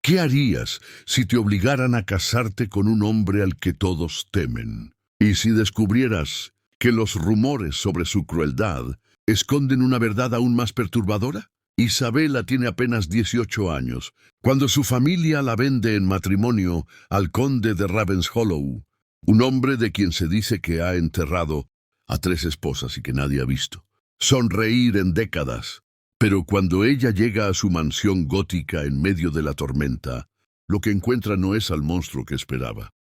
¿Qué harías si te obligaran a casarte con un hombre al que todos temen? ¿Y si descubrieras que los rumores sobre su crueldad esconden una verdad aún más perturbadora? Isabela tiene apenas 18 años, cuando su familia la vende en matrimonio al conde de Ravenshollow, un hombre de quien se dice que ha enterrado a 3 esposas y que nadie ha visto. Sonreír en décadas. Pero cuando ella llega a su mansión gótica en medio de la tormenta, lo que encuentra no es al monstruo que esperaba.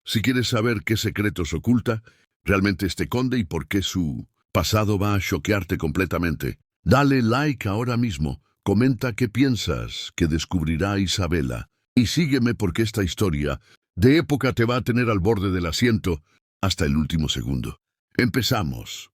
Si quieres saber qué secretos oculta realmente este conde y por qué su pasado va a choquearte completamente, dale like ahora mismo, comenta qué piensas que descubrirá Isabela y sígueme porque esta historia de época te va a tener al borde del asiento hasta el último segundo. Empezamos.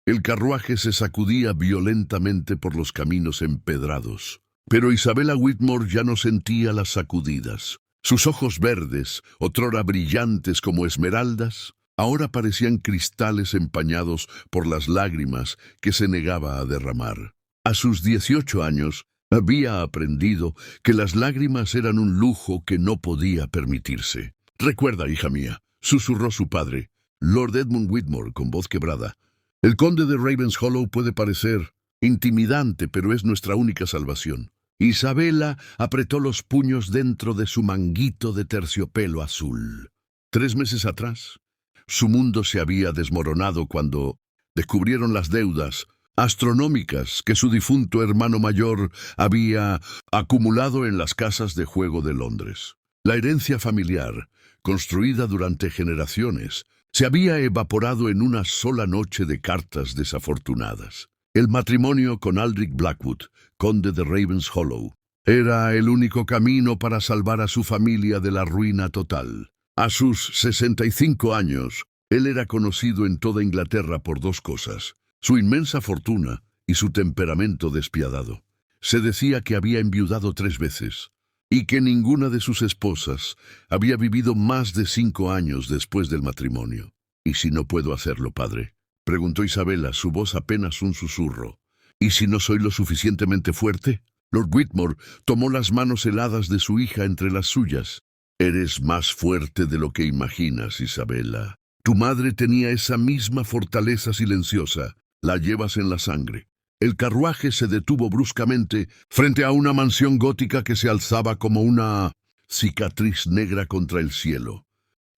El carruaje se sacudía violentamente por los caminos empedrados, pero Isabela Whitmore ya no sentía las sacudidas. Sus ojos verdes, otrora brillantes como esmeraldas, ahora parecían cristales empañados por las lágrimas que se negaba a derramar. A sus 18 años, había aprendido que las lágrimas eran un lujo que no podía permitirse. «Recuerda, hija mía», susurró su padre, Lord Edmund Whitmore, con voz quebrada. «El conde de Ravenshollow puede parecer intimidante, pero es nuestra única salvación». Isabela apretó los puños dentro de su manguito de terciopelo azul. 3 meses atrás, su mundo se había desmoronado cuando descubrieron las deudas astronómicas que su difunto hermano mayor había acumulado en las casas de juego de Londres. La herencia familiar, construida durante generaciones, se había evaporado en una sola noche de cartas desafortunadas. El matrimonio con Aldrich Blackwood, conde de Ravenshollow, era el único camino para salvar a su familia de la ruina total. A sus 65 años, él era conocido en toda Inglaterra por 2 cosas: su inmensa fortuna y su temperamento despiadado. Se decía que había enviudado 3 veces, y que ninguna de sus esposas había vivido más de 5 años después del matrimonio. «¿Y si no puedo hacerlo, padre?», preguntó Isabela, su voz apenas un susurro. «¿Y si no soy lo suficientemente fuerte?». Lord Whitmore tomó las manos heladas de su hija entre las suyas. «Eres más fuerte de lo que imaginas, Isabela. Tu madre tenía esa misma fortaleza silenciosa. La llevas en la sangre». El carruaje se detuvo bruscamente frente a una mansión gótica que se alzaba como una cicatriz negra contra el cielo.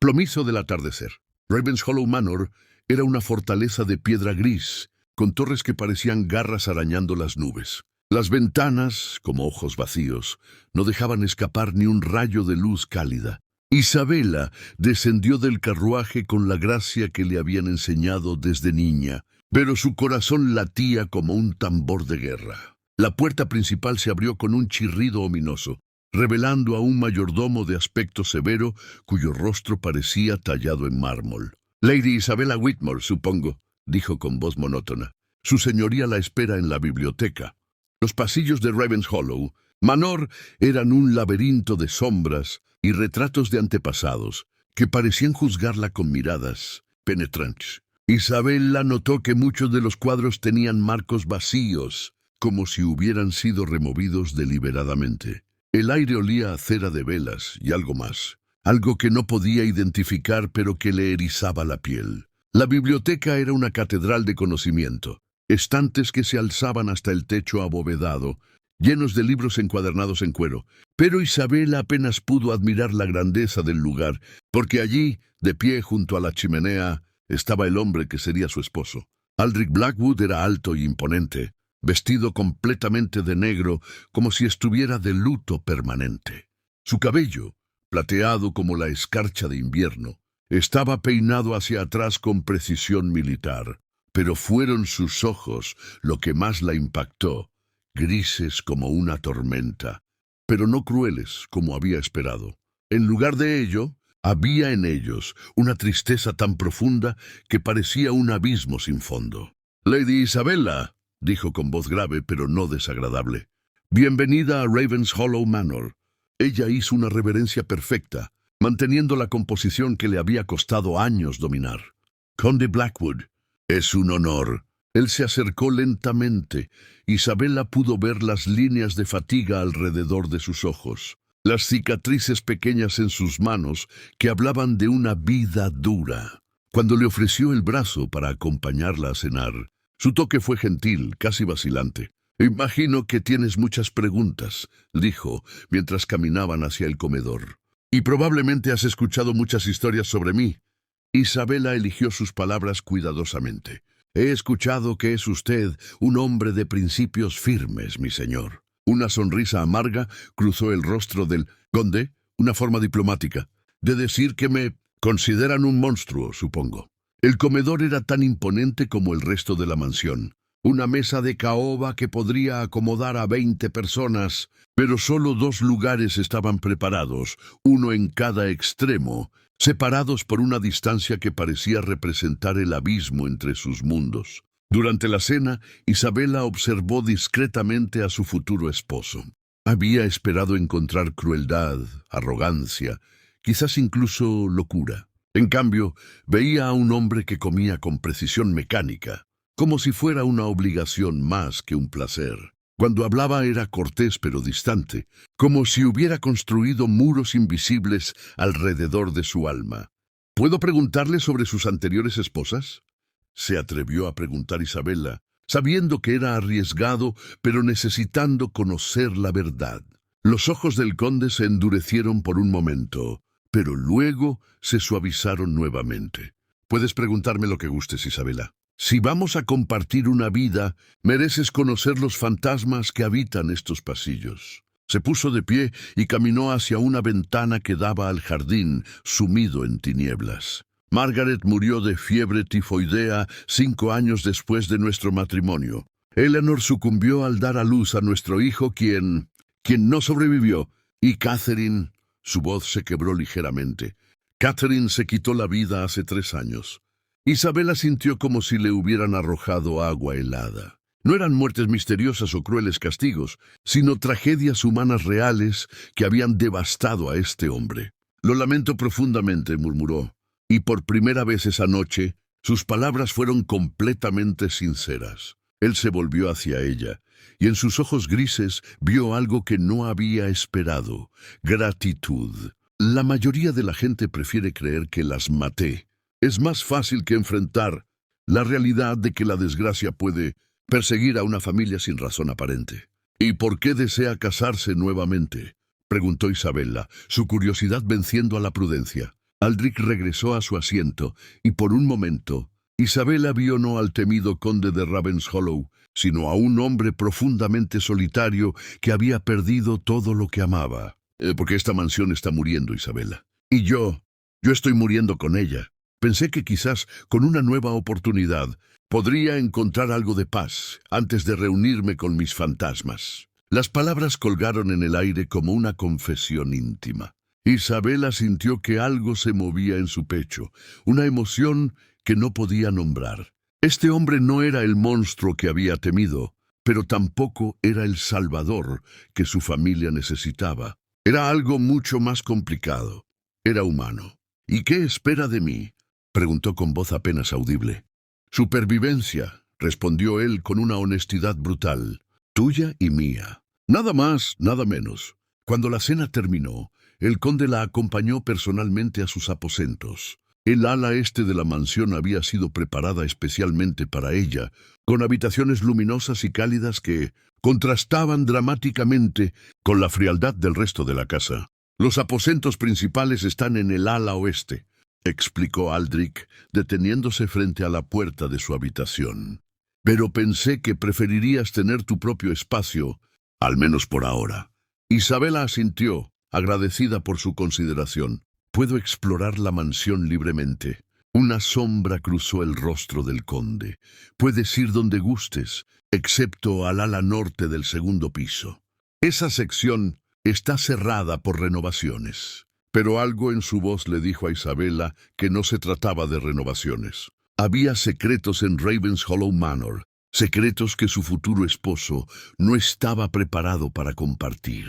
Plomizo del atardecer. Ravenshollow Manor era una fortaleza de piedra gris, con torres que parecían garras arañando las nubes. Las ventanas, como ojos vacíos, no dejaban escapar ni un rayo de luz cálida. Isabela descendió del carruaje con la gracia que le habían enseñado desde niña, pero su corazón latía como un tambor de guerra. La puerta principal se abrió con un chirrido ominoso, revelando a un mayordomo de aspecto severo cuyo rostro parecía tallado en mármol. «Lady Isabela Whitmore, supongo», dijo con voz monótona. «Su señoría la espera en la biblioteca». Los pasillos de Ravenshollow Manor eran un laberinto de sombras y retratos de antepasados que parecían juzgarla con miradas penetrantes. Isabela notó que muchos de los cuadros tenían marcos vacíos, como si hubieran sido removidos deliberadamente. El aire olía a cera de velas y algo más, algo que no podía identificar pero que le erizaba la piel. La biblioteca era una catedral de conocimiento, estantes que se alzaban hasta el techo abovedado, llenos de libros encuadernados en cuero. Pero Isabela apenas pudo admirar la grandeza del lugar, porque allí, de pie junto a la chimenea, estaba el hombre que sería su esposo. Aldrich Blackwood era alto y imponente, vestido completamente de negro, como si estuviera de luto permanente. Su cabello, plateado como la escarcha de invierno, estaba peinado hacia atrás con precisión militar, pero fueron sus ojos lo que más la impactó, grises como una tormenta, pero no crueles como había esperado. En lugar de ello, había en ellos una tristeza tan profunda que parecía un abismo sin fondo. «Lady Isabela», dijo con voz grave pero no desagradable, «bienvenida a Ravenshollow Manor». Ella hizo una reverencia perfecta, manteniendo la composición que le había costado años dominar. «Conde Blackwood, es un honor». Él se acercó lentamente. Isabela pudo ver las líneas de fatiga alrededor de sus ojos. las cicatrices pequeñas en sus manos que hablaban de una vida dura. Cuando le ofreció el brazo para acompañarla a cenar, su toque fue gentil, casi vacilante. «Imagino que tienes muchas preguntas», dijo, mientras caminaban hacia el comedor. «Y probablemente has escuchado muchas historias sobre mí». Isabela eligió sus palabras cuidadosamente. «He escuchado que es usted un hombre de principios firmes, mi señor». Una sonrisa amarga cruzó el rostro del conde, una forma diplomática, de decir que me consideran un monstruo, supongo. El comedor era tan imponente como el resto de la mansión. Una mesa de caoba que podría acomodar a 20 personas, pero solo 2 lugares estaban preparados, uno en cada extremo, separados por una distancia que parecía representar el abismo entre sus mundos. Durante la cena, Isabela observó discretamente a su futuro esposo. Había esperado encontrar crueldad, arrogancia, quizás incluso locura. En cambio, veía a un hombre que comía con precisión mecánica, como si fuera una obligación más que un placer. Cuando hablaba era cortés pero distante, como si hubiera construido muros invisibles alrededor de su alma. ¿Puedo preguntarle sobre sus anteriores esposas?, se atrevió a preguntar Isabela, sabiendo que era arriesgado, pero necesitando conocer la verdad. Los ojos del conde se endurecieron por un momento, pero luego se suavizaron nuevamente. «Puedes preguntarme lo que gustes, Isabela. Si vamos a compartir una vida, mereces conocer los fantasmas que habitan estos pasillos». Se puso de pie y caminó hacia una ventana que daba al jardín, sumido en tinieblas. «Margaret murió de fiebre tifoidea 5 años después de nuestro matrimonio. Eleanor sucumbió al dar a luz a nuestro hijo, quien no sobrevivió. Y Catherine», su voz se quebró ligeramente, «Catherine se quitó la vida hace 3 años». Isabela sintió como si le hubieran arrojado agua helada. No eran muertes misteriosas o crueles castigos, sino tragedias humanas reales que habían devastado a este hombre. «Lo lamento profundamente», murmuró. Y por primera vez esa noche, sus palabras fueron completamente sinceras. Él se volvió hacia ella, y en sus ojos grises vio algo que no había esperado: gratitud. La mayoría de la gente prefiere creer que las maté. Es más fácil que enfrentar la realidad de que la desgracia puede perseguir a una familia sin razón aparente. «¿Y por qué desea casarse nuevamente?», preguntó Isabela, su curiosidad venciendo a la prudencia. Aldrich regresó a su asiento, y por un momento, Isabela vio no al temido conde de Ravenshollow, sino a un hombre profundamente solitario que había perdido todo lo que amaba. «Porque esta mansión está muriendo, Isabela. Y yo estoy muriendo con ella. Pensé que quizás, con una nueva oportunidad, podría encontrar algo de paz antes de reunirme con mis fantasmas». Las palabras colgaron en el aire como una confesión íntima. Isabela sintió que algo se movía en su pecho, una emoción que no podía nombrar. Este hombre no era el monstruo que había temido, pero tampoco era el salvador que su familia necesitaba. Era algo mucho más complicado. Era humano. «¿Y qué espera de mí?», preguntó con voz apenas audible. «Supervivencia», respondió él con una honestidad brutal. «Tuya y mía. Nada más, nada menos». Cuando la cena terminó, el conde la acompañó personalmente a sus aposentos. El ala este de la mansión había sido preparada especialmente para ella, con habitaciones luminosas y cálidas que contrastaban dramáticamente con la frialdad del resto de la casa. «Los aposentos principales están en el ala oeste», explicó Aldrich, deteniéndose frente a la puerta de su habitación. «Pero pensé que preferirías tener tu propio espacio, al menos por ahora». Isabela asintió, agradecida por su consideración. «Puedo explorar la mansión libremente». Una sombra cruzó el rostro del conde. «Puedes ir donde gustes, excepto al ala norte del 2.º piso. Esa sección está cerrada por renovaciones». Pero algo en su voz le dijo a Isabela que no se trataba de renovaciones. Había secretos en Ravenshollow Manor, secretos que su futuro esposo no estaba preparado para compartir.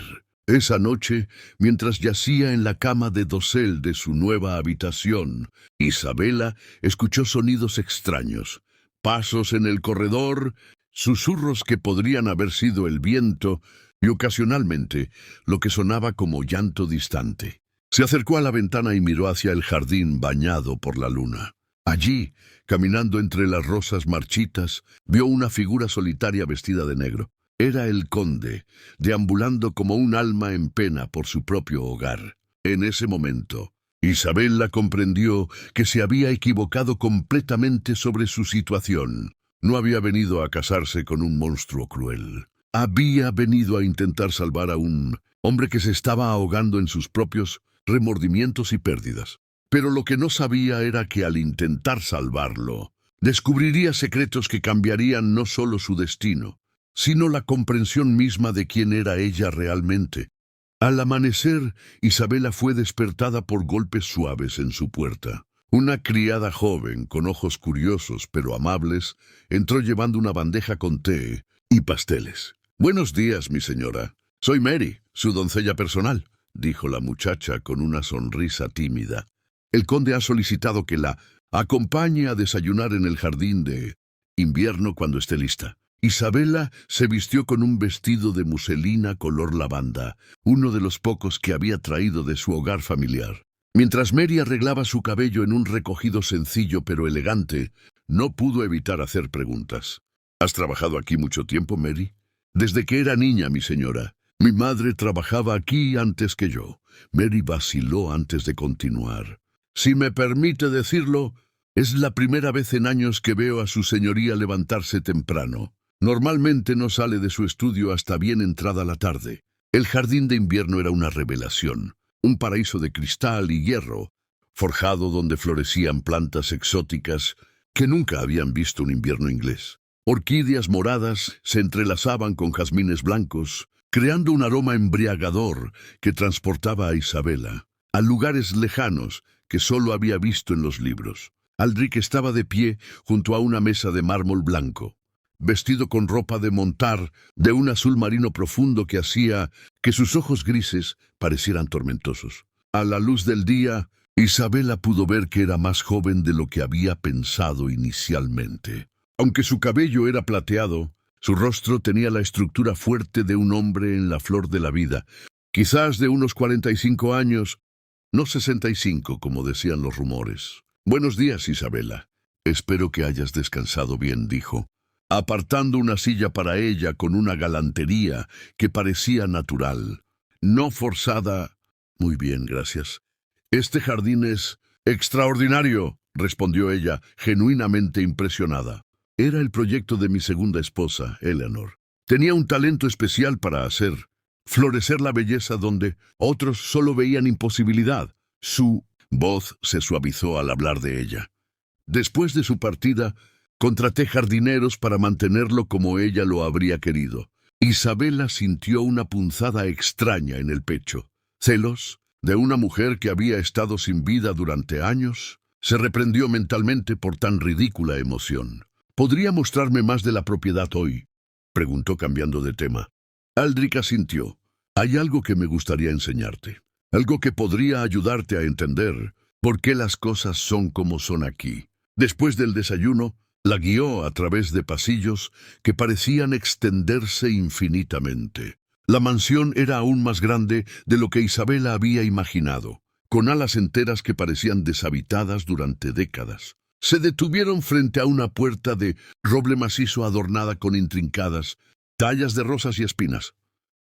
Esa noche, mientras yacía en la cama de dosel de su nueva habitación, Isabela escuchó sonidos extraños, pasos en el corredor, susurros que podrían haber sido el viento, y ocasionalmente lo que sonaba como llanto distante. Se acercó a la ventana y miró hacia el jardín bañado por la luna. Allí, caminando entre las rosas marchitas, vio una figura solitaria vestida de negro. Era el conde, deambulando como un alma en pena por su propio hogar. En ese momento, Isabela comprendió que se había equivocado completamente sobre su situación. No había venido a casarse con un monstruo cruel. Había venido a intentar salvar a un hombre que se estaba ahogando en sus propios remordimientos y pérdidas. Pero lo que no sabía era que al intentar salvarlo, descubriría secretos que cambiarían no solo su destino, sino la comprensión misma de quién era ella realmente. Al amanecer, Isabela fue despertada por golpes suaves en su puerta. Una criada joven, con ojos curiosos pero amables, entró llevando una bandeja con té y pasteles. «Buenos días, mi señora. Soy Mary, su doncella personal», dijo la muchacha con una sonrisa tímida. «El conde ha solicitado que la acompañe a desayunar en el jardín de invierno cuando esté lista». Isabela se vistió con un vestido de muselina color lavanda, uno de los pocos que había traído de su hogar familiar. Mientras Mary arreglaba su cabello en un recogido sencillo pero elegante, no pudo evitar hacer preguntas. «¿Has trabajado aquí mucho tiempo, Mary?» «Desde que era niña, mi señora. Mi madre trabajaba aquí antes que yo». Mary vaciló antes de continuar. «Si me permite decirlo, es la primera vez en años que veo a su señoría levantarse temprano. Normalmente no sale de su estudio hasta bien entrada la tarde». El jardín de invierno era una revelación, un paraíso de cristal y hierro, forjado donde florecían plantas exóticas que nunca habían visto un invierno inglés. Orquídeas moradas se entrelazaban con jazmines blancos, creando un aroma embriagador que transportaba a Isabela a lugares lejanos que solo había visto en los libros. Aldrich estaba de pie junto a una mesa de mármol blanco, vestido con ropa de montar de un azul marino profundo que hacía que sus ojos grises parecieran tormentosos. A la luz del día, Isabela pudo ver que era más joven de lo que había pensado inicialmente. Aunque su cabello era plateado, su rostro tenía la estructura fuerte de un hombre en la flor de la vida, quizás de unos 45 años, no 65 como decían los rumores. «Buenos días, Isabela. Espero que hayas descansado bien», dijo, apartando una silla para ella con una galantería que parecía natural, no forzada. «Muy bien, gracias. Este jardín es extraordinario», respondió ella, genuinamente impresionada. Era el proyecto de mi segunda esposa, Eleanor. Tenía un talento especial para hacer florecer la belleza donde otros solo veían imposibilidad. Su voz se suavizó al hablar de ella. Después de su partida, contraté jardineros para mantenerlo como ella lo habría querido. Isabela sintió una punzada extraña en el pecho. ¿Celos de una mujer que había estado sin vida durante años? Se reprendió mentalmente por tan ridícula emoción. «¿Podría mostrarme más de la propiedad hoy?», preguntó cambiando de tema. Aldrich asintió. «Hay algo que me gustaría enseñarte. Algo que podría ayudarte a entender por qué las cosas son como son aquí». Después del desayuno, la guió a través de pasillos que parecían extenderse infinitamente. La mansión era aún más grande de lo que Isabela había imaginado, con alas enteras que parecían deshabitadas durante décadas. Se detuvieron frente a una puerta de roble macizo adornada con intrincadas tallas de rosas y espinas.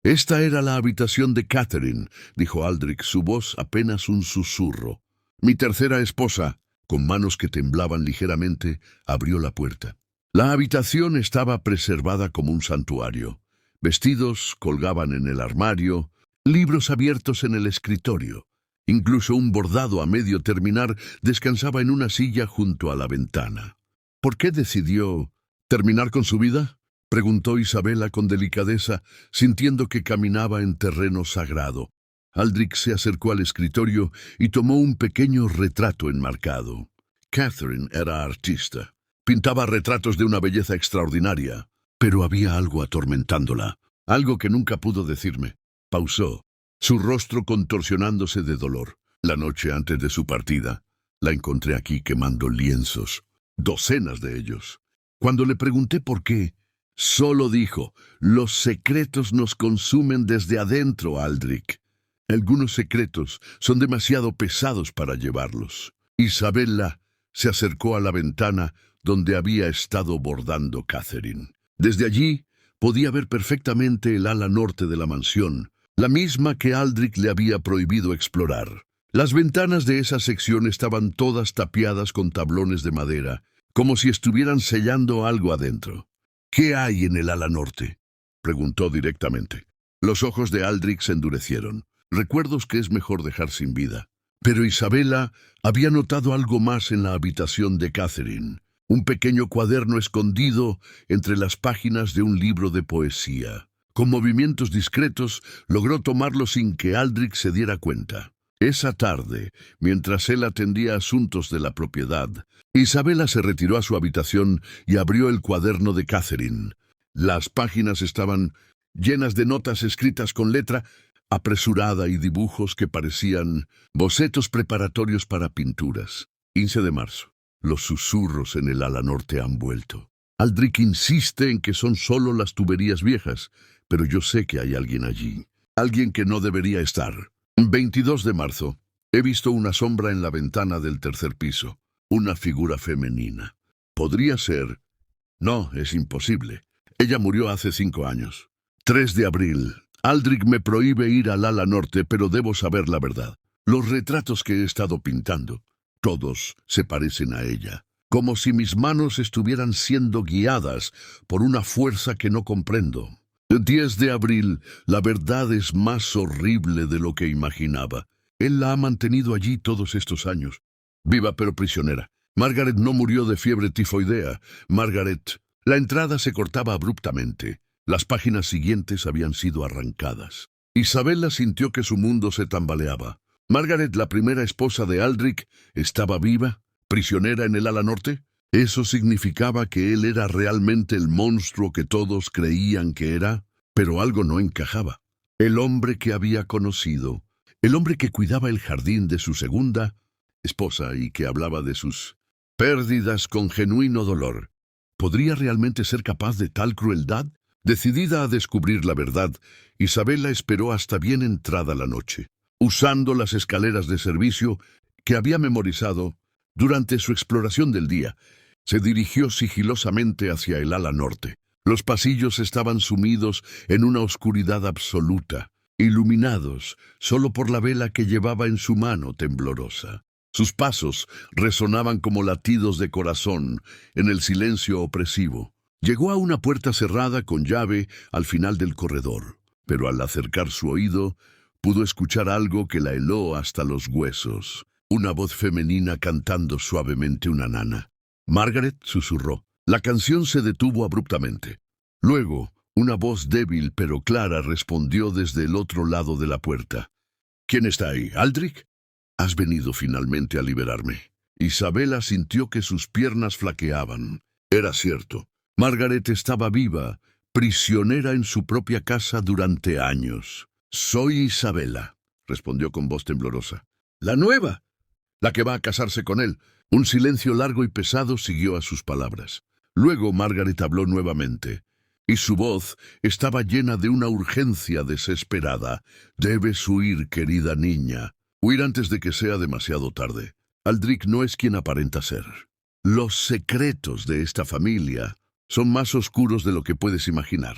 «Esta era la habitación de Catherine», dijo Aldrich, su voz apenas un susurro. «Mi tercera esposa», con manos que temblaban ligeramente, abrió la puerta. La habitación estaba preservada como un santuario. Vestidos colgaban en el armario, libros abiertos en el escritorio. Incluso un bordado a medio terminar descansaba en una silla junto a la ventana. «¿Por qué decidió terminar con su vida?», preguntó Isabela con delicadeza, sintiendo que caminaba en terreno sagrado. Aldrich se acercó al escritorio y tomó un pequeño retrato enmarcado. Catherine era artista. Pintaba retratos de una belleza extraordinaria, pero había algo atormentándola, algo que nunca pudo decirme. Pausó, su rostro contorsionándose de dolor. La noche antes de su partida, la encontré aquí quemando lienzos, docenas de ellos. Cuando le pregunté por qué, Solo dijo: «Los secretos nos consumen desde adentro, Aldrich. Algunos secretos son demasiado pesados para llevarlos». Isabella se acercó a la ventana donde había estado bordando Catherine. Desde allí podía ver perfectamente el ala norte de la mansión, la misma que Aldrich le había prohibido explorar. Las ventanas de esa sección estaban todas tapiadas con tablones de madera, como si estuvieran sellando algo adentro. «¿Qué hay en el ala norte?», preguntó directamente. Los ojos de Aldrich se endurecieron. Recuerdos que es mejor dejar sin vida. Pero Isabella había notado algo más en la habitación de Catherine. Un pequeño cuaderno escondido entre las páginas de un libro de poesía. Con movimientos discretos logró tomarlo sin que Aldrich se diera cuenta. Esa tarde, mientras él atendía asuntos de la propiedad, Isabella se retiró a su habitación y abrió el cuaderno de Catherine. Las páginas estaban llenas de notas escritas con letra apresurada y dibujos que parecían bocetos preparatorios para pinturas. 15 de marzo. Los susurros en el ala norte han vuelto. Aldrich insiste en que son solo las tuberías viejas, pero yo sé que hay alguien allí. Alguien que no debería estar. 22 de marzo. He visto una sombra en la ventana del tercer piso. Una figura femenina. ¿Podría ser? No, es imposible. Ella murió hace 5 años. 3 de abril. Aldrich me prohíbe ir al ala norte, pero debo saber la verdad. Los retratos que he estado pintando, todos se parecen a ella, como si mis manos estuvieran siendo guiadas por una fuerza que no comprendo. 10 de abril, la verdad es más horrible de lo que imaginaba. Él la ha mantenido allí todos estos años. Viva pero prisionera. Margaret no murió de fiebre tifoidea. Margaret. La entrada se cortaba abruptamente. Las páginas siguientes habían sido arrancadas. Isabella sintió que su mundo se tambaleaba. Margaret, la primera esposa de Aldrich, estaba viva, prisionera en el ala norte. Eso significaba que él era realmente el monstruo que todos creían que era, pero algo no encajaba. El hombre que había conocido, el hombre que cuidaba el jardín de su segunda esposa y que hablaba de sus pérdidas con genuino dolor, ¿podría realmente ser capaz de tal crueldad? Decidida a descubrir la verdad, Isabella esperó hasta bien entrada la noche. Usando las escaleras de servicio que había memorizado durante su exploración del día, se dirigió sigilosamente hacia el ala norte. Los pasillos estaban sumidos en una oscuridad absoluta, iluminados solo por la vela que llevaba en su mano temblorosa. Sus pasos resonaban como latidos de corazón en el silencio opresivo. Llegó a una puerta cerrada con llave al final del corredor, pero al acercar su oído, pudo escuchar algo que la heló hasta los huesos. Una voz femenina cantando suavemente una nana. «Margaret», susurró. La canción se detuvo abruptamente. Luego, una voz débil pero clara respondió desde el otro lado de la puerta. «¿Quién está ahí? ¿Aldrich? Has venido finalmente a liberarme». Isabella sintió que sus piernas flaqueaban. Era cierto. Margaret estaba viva, prisionera en su propia casa durante años. «Soy Isabella», respondió con voz temblorosa. «¿La nueva? La que va a casarse con él». Un silencio largo y pesado siguió a sus palabras. Luego Margaret habló nuevamente, y su voz estaba llena de una urgencia desesperada. «Debes huir, querida niña. Huir antes de que sea demasiado tarde. Aldrich no es quien aparenta ser. Los secretos de esta familia son más oscuros de lo que puedes imaginar».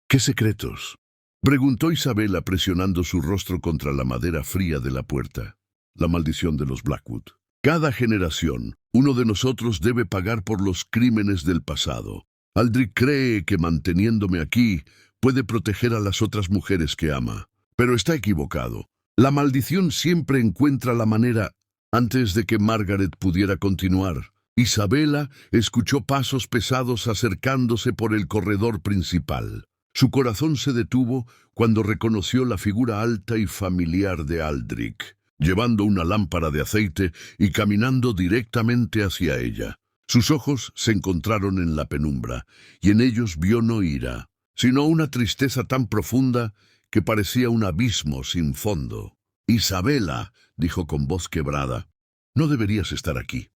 «¿Qué secretos?», preguntó Isabella presionando su rostro contra la madera fría de la puerta. «La maldición de los Blackwood. Cada generación, uno de nosotros debe pagar por los crímenes del pasado. Aldrich cree que manteniéndome aquí puede proteger a las otras mujeres que ama, pero está equivocado. La maldición siempre encuentra la manera». Antes de que Margaret pudiera continuar, Isabella escuchó pasos pesados acercándose por el corredor principal. Su corazón se detuvo cuando reconoció la figura alta y familiar de Aldrich, llevando una lámpara de aceite y caminando directamente hacia ella. Sus ojos se encontraron en la penumbra, y en ellos vio no ira, sino una tristeza tan profunda que parecía un abismo sin fondo. «Isabella», dijo con voz quebrada, «no deberías estar aquí».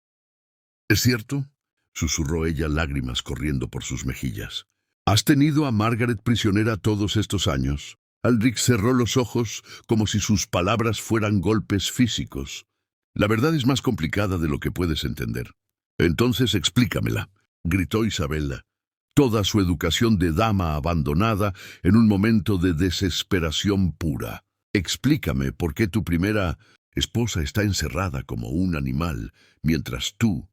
«¿Es cierto?», susurró ella, lágrimas corriendo por sus mejillas. ¿Has tenido a Margaret prisionera todos estos años? Aldrich cerró los ojos como si sus palabras fueran golpes físicos. La verdad es más complicada de lo que puedes entender. Entonces explícamela, gritó Isabella, toda su educación de dama abandonada en un momento de desesperación pura. Explícame por qué tu primera esposa está encerrada como un animal, mientras tú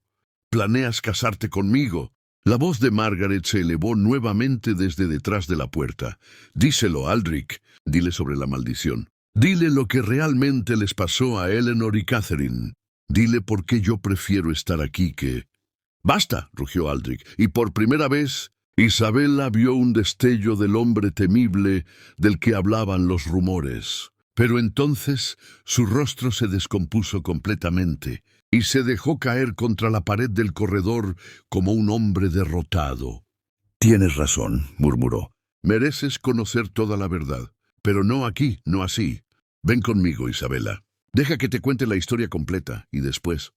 planeas casarte conmigo. La voz de Margaret se elevó nuevamente desde detrás de la puerta. Díselo, Aldrich. Dile sobre la maldición. Dile lo que realmente les pasó a Eleanor y Catherine. Dile por qué yo prefiero estar aquí que... ¡Basta!, rugió Aldrich, y por primera vez Isabella vio un destello del hombre temible del que hablaban los rumores. Pero entonces su rostro se descompuso completamente y se dejó caer contra la pared del corredor como un hombre derrotado. «Tienes razón», murmuró. «Mereces conocer toda la verdad, pero no aquí, no así. Ven conmigo, Isabella. Deja que te cuente la historia completa y después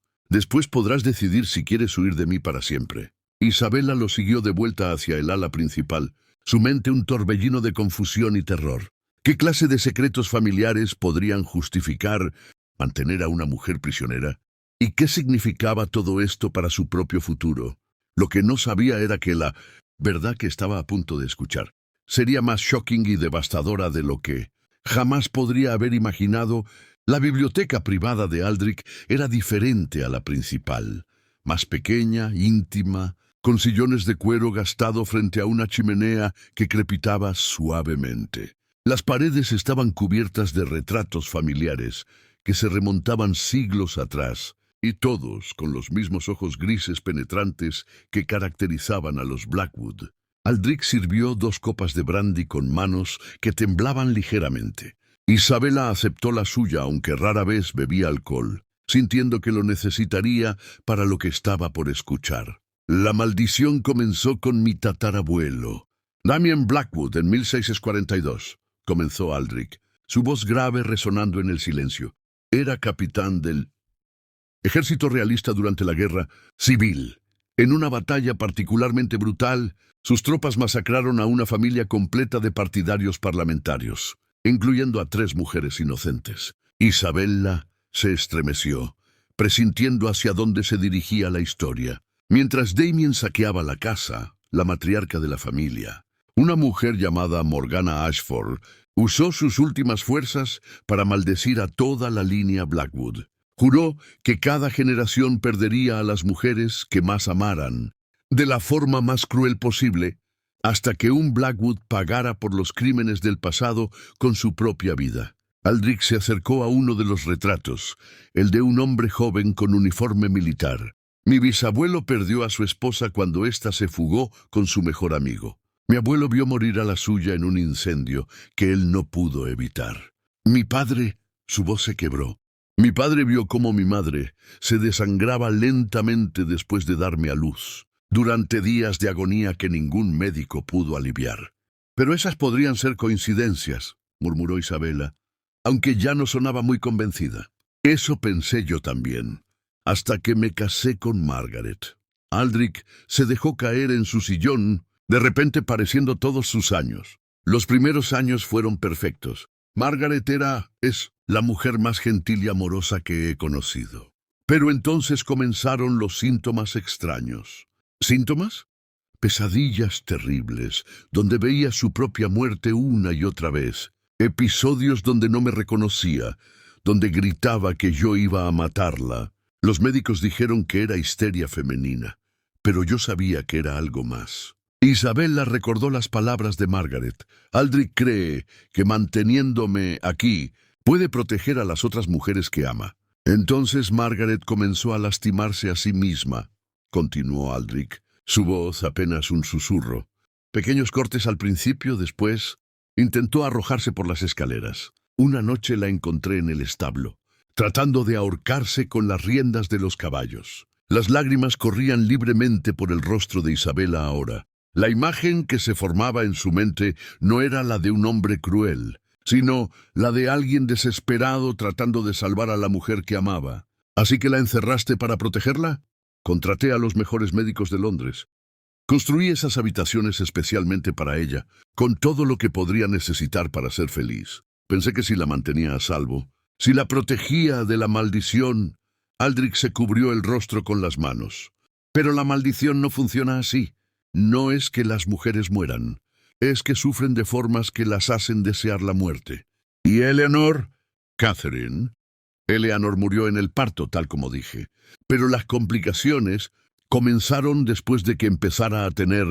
podrás decidir si quieres huir de mí para siempre». Isabella lo siguió de vuelta hacia el ala principal, su mente un torbellino de confusión y terror. ¿Qué clase de secretos familiares podrían justificar mantener a una mujer prisionera? ¿Y qué significaba todo esto para su propio futuro? Lo que no sabía era que la verdad que estaba a punto de escuchar sería más shocking y devastadora de lo que jamás podría haber imaginado. La biblioteca privada de Aldrich era diferente a la principal, más pequeña, íntima, con sillones de cuero gastado frente a una chimenea que crepitaba suavemente. Las paredes estaban cubiertas de retratos familiares que se remontaban siglos atrás, y todos con los mismos ojos grises penetrantes que caracterizaban a los Blackwood. Aldrich sirvió 2 copas de brandy con manos que temblaban ligeramente. Isabella aceptó la suya, aunque rara vez bebía alcohol, sintiendo que lo necesitaría para lo que estaba por escuchar. La maldición comenzó con mi tatarabuelo, Damien Blackwood, en 1642. Comenzó Aldrich, su voz grave resonando en el silencio. Era capitán del ejército realista durante la guerra civil. En una batalla particularmente brutal, sus tropas masacraron a una familia completa de partidarios parlamentarios, incluyendo a 3 mujeres inocentes. Isabella se estremeció, presintiendo hacia dónde se dirigía la historia. Mientras Damien saqueaba la casa, la matriarca de la familia, una mujer llamada Morgana Ashford, usó sus últimas fuerzas para maldecir a toda la línea Blackwood. Juró que cada generación perdería a las mujeres que más amaran, de la forma más cruel posible, hasta que un Blackwood pagara por los crímenes del pasado con su propia vida. Aldrich se acercó a uno de los retratos, el de un hombre joven con uniforme militar. Mi bisabuelo perdió a su esposa cuando ésta se fugó con su mejor amigo. Mi abuelo vio morir a la suya en un incendio que él no pudo evitar. Mi padre, su voz se quebró. Mi padre vio cómo mi madre se desangraba lentamente después de darme a luz, durante días de agonía que ningún médico pudo aliviar. Pero esas podrían ser coincidencias, murmuró Isabella, aunque ya no sonaba muy convencida. Eso pensé yo también, hasta que me casé con Margaret. Aldrich se dejó caer en su sillón, de repente pareciendo todos sus años. Los primeros años fueron perfectos. Margaret es la mujer más gentil y amorosa que he conocido. Pero entonces comenzaron los síntomas extraños. ¿Síntomas? Pesadillas terribles, donde veía su propia muerte una y otra vez. Episodios donde no me reconocía, donde gritaba que yo iba a matarla. Los médicos dijeron que era histeria femenina, pero yo sabía que era algo más. Isabella recordó las palabras de Margaret. Aldrich cree que manteniéndome aquí puede proteger a las otras mujeres que ama. Entonces Margaret comenzó a lastimarse a sí misma, continuó Aldrich, su voz apenas un susurro. Pequeños cortes al principio, después intentó arrojarse por las escaleras. Una noche la encontré en el establo, tratando de ahorcarse con las riendas de los caballos. Las lágrimas corrían libremente por el rostro de Isabella ahora. La imagen que se formaba en su mente no era la de un hombre cruel, sino la de alguien desesperado tratando de salvar a la mujer que amaba. ¿Así que la encerraste para protegerla? Contraté a los mejores médicos de Londres. Construí esas habitaciones especialmente para ella, con todo lo que podría necesitar para ser feliz. Pensé que si la mantenía a salvo, si la protegía de la maldición, Aldrich se cubrió el rostro con las manos. Pero la maldición no funciona así. No es que las mujeres mueran, es que sufren de formas que las hacen desear la muerte. ¿Y Eleanor? Catherine. Eleanor murió en el parto, tal como dije. Pero las complicaciones comenzaron después de que empezara a tener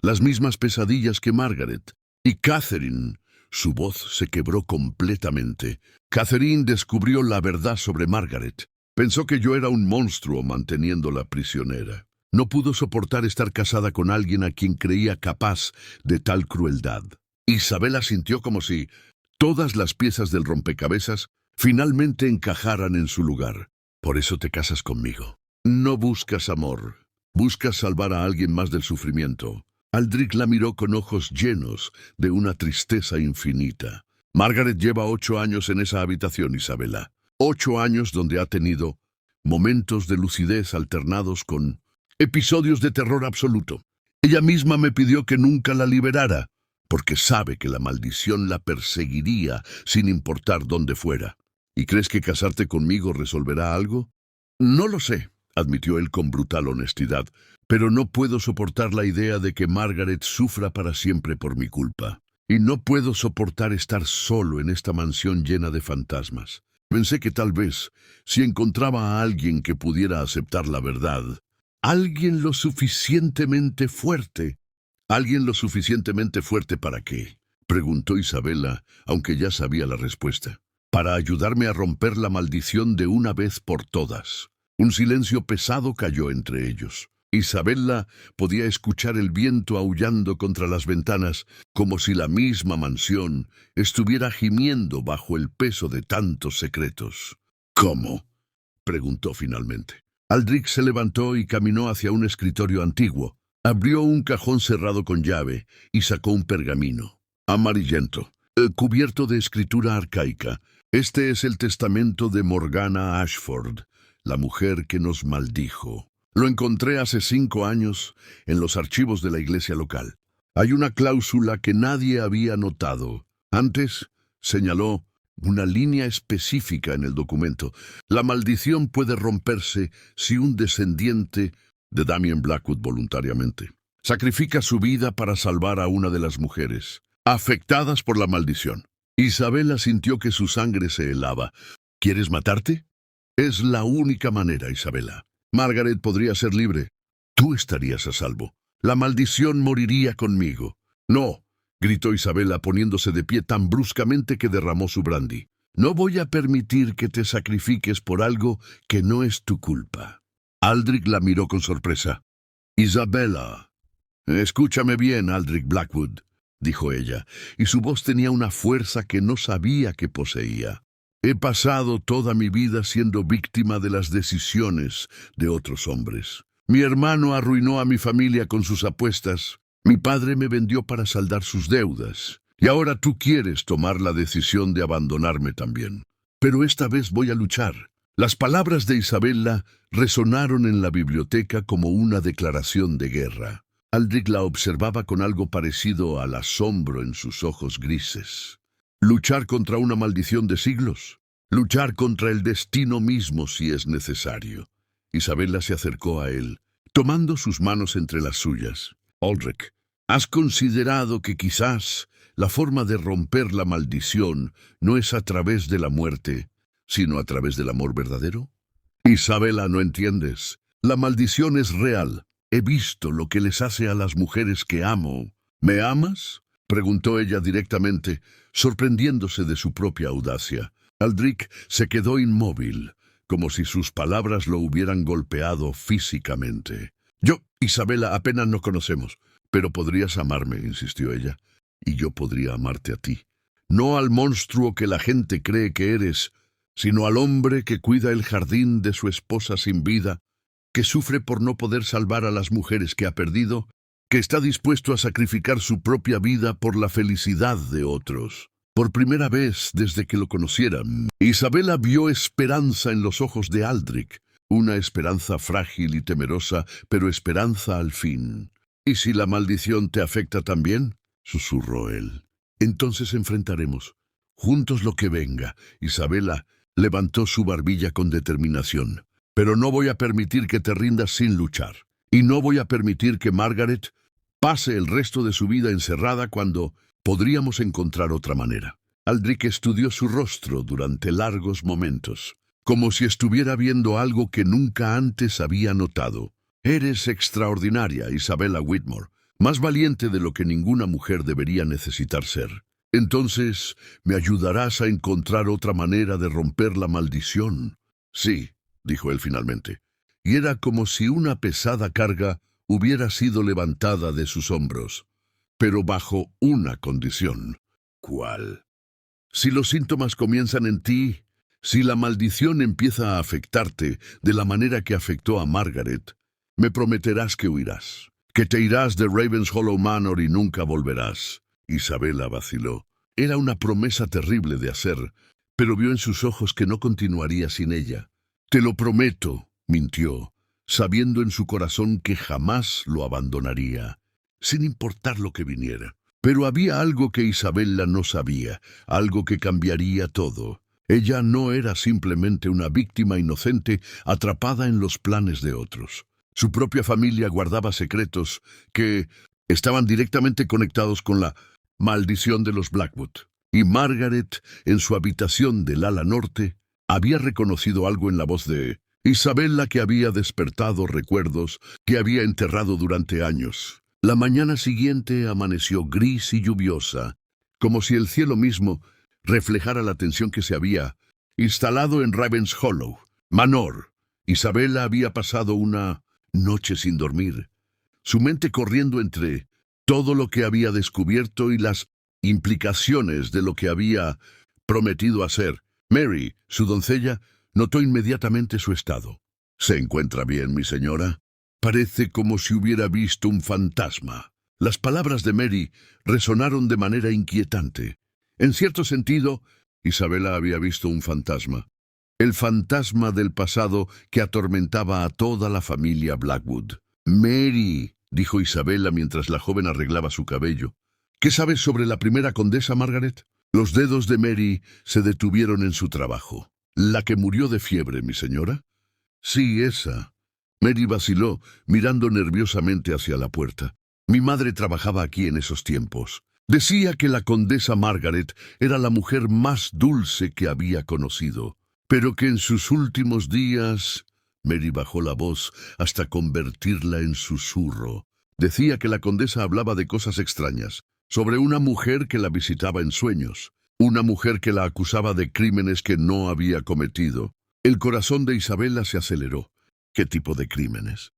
las mismas pesadillas que Margaret. Y Catherine, su voz se quebró completamente. Catherine descubrió la verdad sobre Margaret. Pensó que yo era un monstruo manteniéndola prisionera. No pudo soportar estar casada con alguien a quien creía capaz de tal crueldad. Isabella sintió como si todas las piezas del rompecabezas finalmente encajaran en su lugar. Por eso te casas conmigo. No buscas amor. Buscas salvar a alguien más del sufrimiento. Aldrich la miró con ojos llenos de una tristeza infinita. Margaret lleva 8 años en esa habitación, Isabella. 8 años donde ha tenido momentos de lucidez alternados con episodios de terror absoluto. Ella misma me pidió que nunca la liberara, porque sabe que la maldición la perseguiría sin importar dónde fuera. ¿Y crees que casarte conmigo resolverá algo? No lo sé, admitió él con brutal honestidad, pero no puedo soportar la idea de que Margaret sufra para siempre por mi culpa. Y no puedo soportar estar solo en esta mansión llena de fantasmas. Pensé que tal vez, si encontraba a alguien que pudiera aceptar la verdad, alguien lo suficientemente fuerte. ¿Alguien lo suficientemente fuerte para qué? Preguntó Isabella, aunque ya sabía la respuesta. Para ayudarme a romper la maldición de una vez por todas. Un silencio pesado cayó entre ellos. Isabella podía escuchar el viento aullando contra las ventanas, como si la misma mansión estuviera gimiendo bajo el peso de tantos secretos. ¿Cómo?, preguntó finalmente. Aldrich se levantó y caminó hacia un escritorio antiguo. Abrió un cajón cerrado con llave y sacó un pergamino, amarillento, cubierto de escritura arcaica. Este es el testamento de Morgana Ashford, la mujer que nos maldijo. Lo encontré hace 5 años en los archivos de la iglesia local. Hay una cláusula que nadie había notado. Antes, señaló, una línea específica en el documento. La maldición puede romperse si un descendiente de Damien Blackwood voluntariamente sacrifica su vida para salvar a una de las mujeres afectadas por la maldición. Isabella sintió que su sangre se helaba. ¿Quieres matarte? Es la única manera, Isabella. Margaret podría ser libre. Tú estarías a salvo. La maldición moriría conmigo. No, gritó Isabella poniéndose de pie tan bruscamente que derramó su brandy. No voy a permitir que te sacrifiques por algo que no es tu culpa. Aldrich la miró con sorpresa. Isabella. Escúchame bien, Aldrich Blackwood, dijo ella, y su voz tenía una fuerza que no sabía que poseía. He pasado toda mi vida siendo víctima de las decisiones de otros hombres. Mi hermano arruinó a mi familia con sus apuestas. Mi padre me vendió para saldar sus deudas. Y ahora tú quieres tomar la decisión de abandonarme también. Pero esta vez voy a luchar. Las palabras de Isabella resonaron en la biblioteca como una declaración de guerra. Aldrich la observaba con algo parecido al asombro en sus ojos grises. ¿Luchar contra una maldición de siglos? Luchar contra el destino mismo si es necesario. Isabella se acercó a él, tomando sus manos entre las suyas. Aldrich, ¿has considerado que quizás la forma de romper la maldición no es a través de la muerte, sino a través del amor verdadero? Isabella, no entiendes. La maldición es real. He visto lo que les hace a las mujeres que amo. ¿Me amas?, preguntó ella directamente, sorprendiéndose de su propia audacia. Aldrich se quedó inmóvil, como si sus palabras lo hubieran golpeado físicamente. Yo, Isabella, apenas nos conocemos, pero podrías amarme, insistió ella, y yo podría amarte a ti. No al monstruo que la gente cree que eres, sino al hombre que cuida el jardín de su esposa sin vida, que sufre por no poder salvar a las mujeres que ha perdido, que está dispuesto a sacrificar su propia vida por la felicidad de otros. Por primera vez desde que lo conocieran, Isabella vio esperanza en los ojos de Aldrich, una esperanza frágil y temerosa, pero esperanza al fin. ¿Y si la maldición te afecta también? Susurró él. Entonces enfrentaremos juntos lo que venga. Isabela levantó su barbilla con determinación. Pero no voy a permitir que te rindas sin luchar. Y no voy a permitir que Margaret pase el resto de su vida encerrada cuando podríamos encontrar otra manera. Aldrich estudió su rostro durante largos momentos, como si estuviera viendo algo que nunca antes había notado. Eres extraordinaria, Isabella Whitmore, más valiente de lo que ninguna mujer debería necesitar ser. Entonces, ¿me ayudarás a encontrar otra manera de romper la maldición? Sí, dijo él finalmente, y era como si una pesada carga hubiera sido levantada de sus hombros, pero bajo una condición. ¿Cuál? Si los síntomas comienzan en ti, si la maldición empieza a afectarte de la manera que afectó a Margaret, me prometerás que huirás, que te irás de Ravenshollow Manor y nunca volverás. Isabela vaciló. Era una promesa terrible de hacer, pero vio en sus ojos que no continuaría sin ella. Te lo prometo, mintió, sabiendo en su corazón que jamás lo abandonaría, sin importar lo que viniera. Pero había algo que Isabela no sabía, algo que cambiaría todo. Ella no era simplemente una víctima inocente atrapada en los planes de otros. Su propia familia guardaba secretos que estaban directamente conectados con la maldición de los Blackwood. Y Margaret, en su habitación del ala norte, había reconocido algo en la voz de Isabela que había despertado recuerdos que había enterrado durante años. La mañana siguiente amaneció gris y lluviosa, como si el cielo mismo reflejara la tensión que se había instalado en Ravenshollow Manor. Isabela había pasado una noche sin dormir, su mente corriendo entre todo lo que había descubierto y las implicaciones de lo que había prometido hacer. Mary, su doncella, notó inmediatamente su estado. ¿Se encuentra bien, mi señora? Parece como si hubiera visto un fantasma. Las palabras de Mary resonaron de manera inquietante. En cierto sentido, Isabela había visto un fantasma. El fantasma del pasado que atormentaba a toda la familia Blackwood. Mary, dijo Isabela mientras la joven arreglaba su cabello. ¿Qué sabes sobre la primera condesa, Margaret? Los dedos de Mary se detuvieron en su trabajo. ¿La que murió de fiebre, mi señora? Sí, esa. Mary vaciló, mirando nerviosamente hacia la puerta. Mi madre trabajaba aquí en esos tiempos. Decía que la condesa Margaret era la mujer más dulce que había conocido, pero que en sus últimos días... Mary bajó la voz hasta convertirla en susurro. Decía que la condesa hablaba de cosas extrañas, sobre una mujer que la visitaba en sueños, una mujer que la acusaba de crímenes que no había cometido. El corazón de Isabela se aceleró. ¿Qué tipo de crímenes?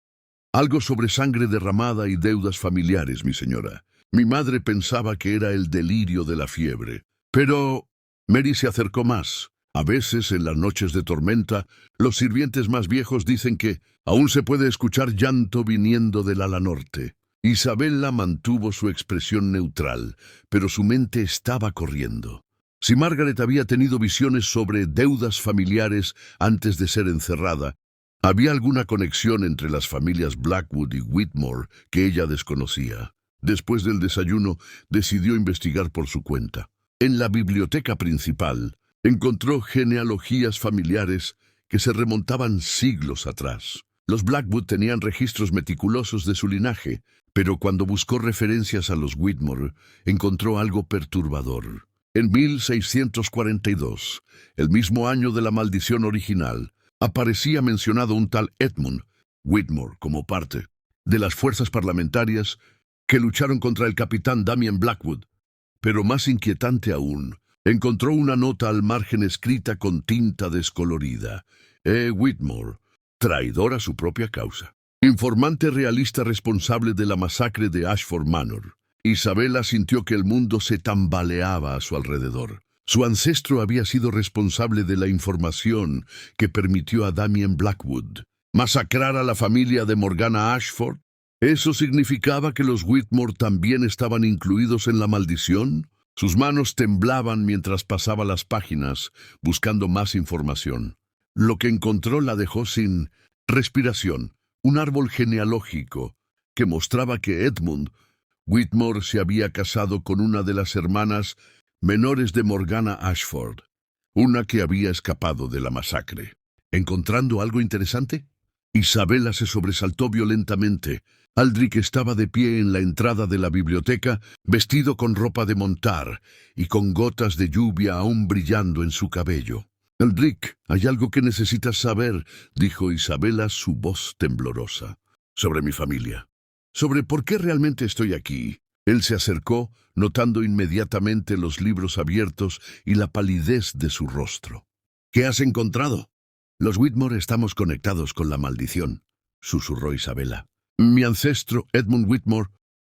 Algo sobre sangre derramada y deudas familiares, mi señora. Mi madre pensaba que era el delirio de la fiebre. Pero Mary se acercó más. A veces, en las noches de tormenta, los sirvientes más viejos dicen que aún se puede escuchar llanto viniendo del ala norte. Isabela mantuvo su expresión neutral, pero su mente estaba corriendo. Si Margaret había tenido visiones sobre deudas familiares antes de ser encerrada, había alguna conexión entre las familias Blackwood y Whitmore que ella desconocía. Después del desayuno, decidió investigar por su cuenta. En la biblioteca principal, encontró genealogías familiares que se remontaban siglos atrás. Los Blackwood tenían registros meticulosos de su linaje, pero cuando buscó referencias a los Whitmore, encontró algo perturbador. En 1642, el mismo año de la maldición original, aparecía mencionado un tal Edmund Whitmore como parte de las fuerzas parlamentarias que lucharon contra el capitán Damian Blackwood. Pero más inquietante aún, encontró una nota al margen escrita con tinta descolorida. Whitmore, traidor a su propia causa. Informante realista responsable de la masacre de Ashford Manor. Isabela sintió que el mundo se tambaleaba a su alrededor. Su ancestro había sido responsable de la información que permitió a Damian Blackwood masacrar a la familia de Morgana Ashford. ¿Eso significaba que los Whitmore también estaban incluidos en la maldición? Sus manos temblaban mientras pasaba las páginas, buscando más información. Lo que encontró la dejó sin respiración. Un árbol genealógico que mostraba que Edmund Whitmore se había casado con una de las hermanas menores de Morgana Ashford, una que había escapado de la masacre. ¿Encontrando algo interesante? Isabela se sobresaltó violentamente. Aldrich estaba de pie en la entrada de la biblioteca, vestido con ropa de montar y con gotas de lluvia aún brillando en su cabello. «Aldrich, hay algo que necesitas saber», dijo Isabela, su voz temblorosa. «Sobre mi familia. Sobre por qué realmente estoy aquí». Él se acercó, notando inmediatamente los libros abiertos y la palidez de su rostro. «¿Qué has encontrado?» «Los Whitmore estamos conectados con la maldición», susurró Isabela. «Mi ancestro, Edmund Whitmore,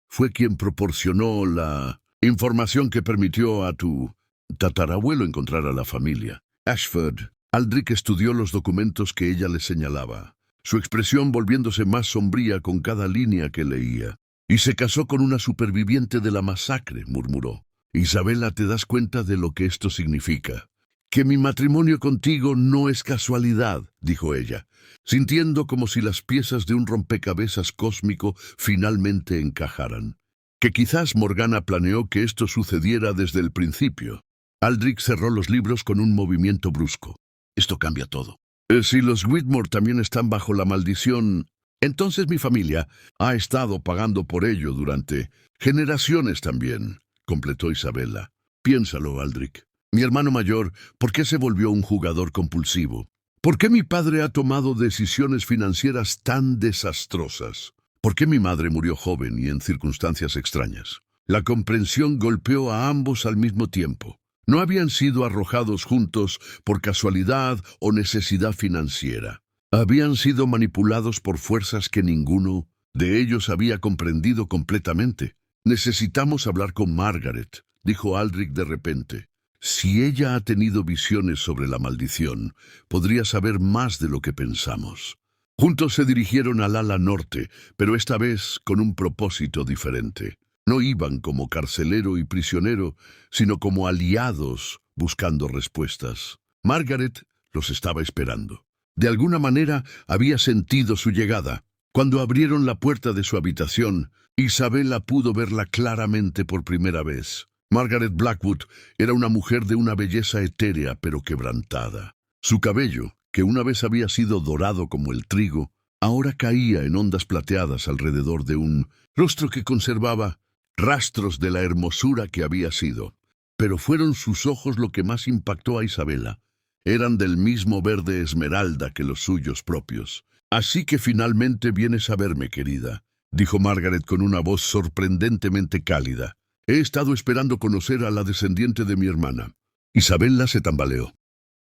fue quien proporcionó la información que permitió a tu tatarabuelo encontrar a la familia Ashford». Aldrich estudió los documentos que ella le señalaba, su expresión volviéndose más sombría con cada línea que leía. «Y se casó con una superviviente de la masacre», murmuró. «Isabela, ¿te das cuenta de lo que esto significa?» «Que mi matrimonio contigo no es casualidad», dijo ella, sintiendo como si las piezas de un rompecabezas cósmico finalmente encajaran. «Que quizás Morgana planeó que esto sucediera desde el principio». Aldrich cerró los libros con un movimiento brusco. «Esto cambia todo. Si los Whitmore también están bajo la maldición, entonces mi familia ha estado pagando por ello durante generaciones también», completó Isabela. «Piénsalo, Aldrich. Mi hermano mayor, ¿por qué se volvió un jugador compulsivo? ¿Por qué mi padre ha tomado decisiones financieras tan desastrosas? ¿Por qué mi madre murió joven y en circunstancias extrañas? La comprensión golpeó a ambos al mismo tiempo. No habían sido arrojados juntos por casualidad o necesidad financiera. Habían sido manipulados por fuerzas que ninguno de ellos había comprendido completamente. «Necesitamos hablar con Margaret», dijo Aldrich de repente. «Si ella ha tenido visiones sobre la maldición, podría saber más de lo que pensamos». Juntos se dirigieron al ala norte, pero esta vez con un propósito diferente. No iban como carcelero y prisionero, sino como aliados buscando respuestas. Margaret los estaba esperando. De alguna manera había sentido su llegada. Cuando abrieron la puerta de su habitación, Isabela pudo verla claramente por primera vez. Margaret Blackwood era una mujer de una belleza etérea pero quebrantada. Su cabello, que una vez había sido dorado como el trigo, ahora caía en ondas plateadas alrededor de un rostro que conservaba rastros de la hermosura que había sido. Pero fueron sus ojos lo que más impactó a Isabela. Eran del mismo verde esmeralda que los suyos propios. «Así que finalmente vienes a verme, querida», dijo Margaret con una voz sorprendentemente cálida. «He estado esperando conocer a la descendiente de mi hermana». Isabela se tambaleó.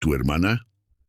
«¿Tu hermana?»